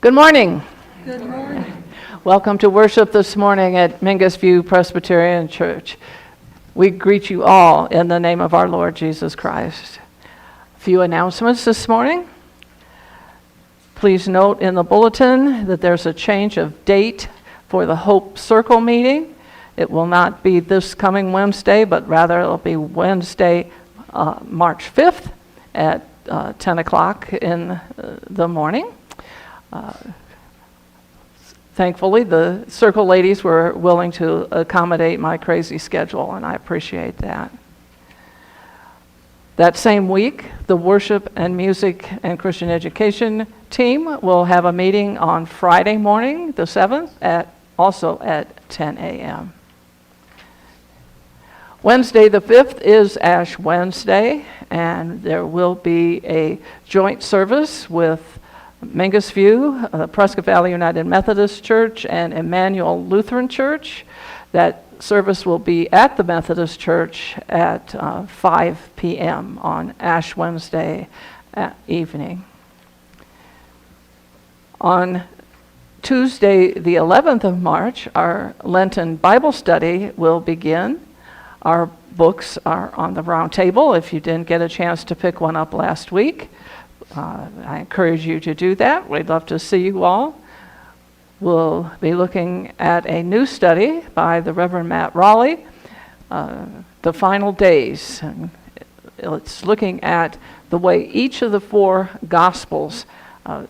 Good morning. Good morning. Welcome to worship this morning at Mingus View Presbyterian Church. We greet you all in the name of our Lord Jesus Christ. A few announcements this morning. Please note in the bulletin that there's a change of date for the Hope Circle meeting. It will not be this coming Wednesday, but rather it'll be Wednesday, March 5th at 10 o'clock in the morning. Thankfully, the Circle ladies were willing to accommodate my crazy schedule, and I appreciate that. That same week, the Worship and Music and Christian Education team will have a meeting on Friday morning, the 7th, also at 10 a.m. Wednesday the 5th is Ash Wednesday, and there will be a joint service with Mingus View, Prescott Valley United Methodist Church, and Emmanuel Lutheran Church. That service will be at the Methodist Church at 5 p.m. on Ash Wednesday evening. On Tuesday, the 11th of March, our Lenten Bible study will begin. Our books are on the round table if you didn't get a chance to pick one up last week. I encourage you to do that. We'd love to see you all. We'll be looking at a new study by the Reverend Matt Raleigh, The Final Days. And it's looking at the way each of the four Gospels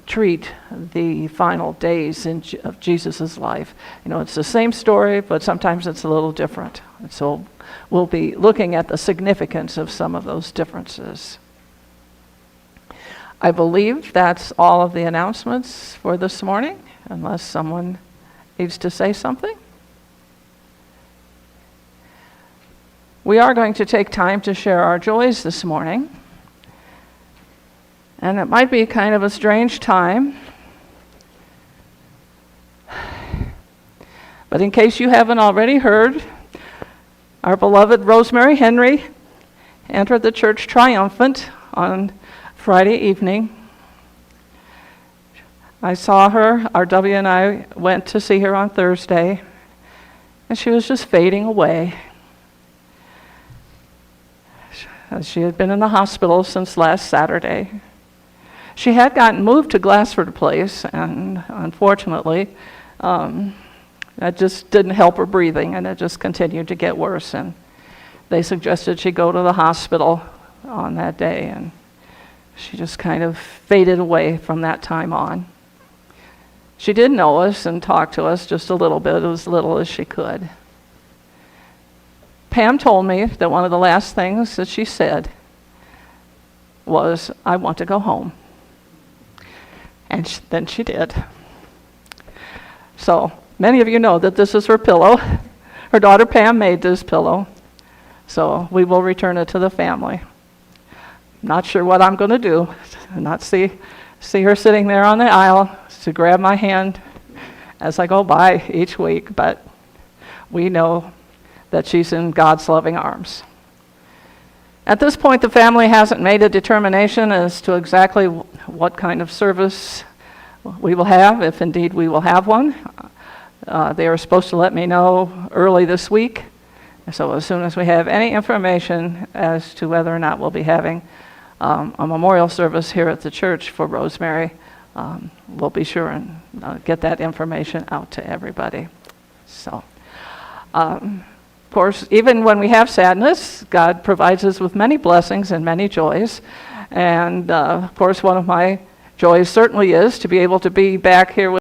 treat the final days of Jesus' life. You know, it's the same story, but sometimes it's a little different. And so we'll be looking at the significance of some of those differences. I believe that's all of the announcements for this morning, unless someone needs to say something. We are going to take time to share our joys this morning. And it might be kind of a strange time. But in case you haven't already heard, our beloved Rosemary Henry entered the church triumphant on Friday evening. I saw her, RW and I went to see her on Thursday, and she was just fading away. She had been in the hospital since last Saturday. She had gotten moved to Glassford Place, and unfortunately, that just didn't help her breathing, and it just continued to get worse. And they suggested she go to the hospital on that day, and she just kind of faded away from that time on. She did know us and talk to us just a little bit, as little as she could. Pam told me that one of the last things that she said was, "I want to go home." And then she did. So many of you know that this is her pillow. Her daughter Pam made this pillow. So we will return it to the family. Not sure what I'm going to do. Not see her sitting there on the aisle to grab my hand as I go by each week, but we know that she's in God's loving arms. At this point, the family hasn't made a determination as to exactly what kind of service we will have, if indeed we will have one. They were supposed to let me know early this week, so as soon as we have any information as to whether or not we'll be having a memorial service here at the church for Rosemary, we'll be sure and get that information out to everybody. So, of course, even when we have sadness, God provides us with many blessings and many joys. And of course, one of my joys certainly is to be able to be back here with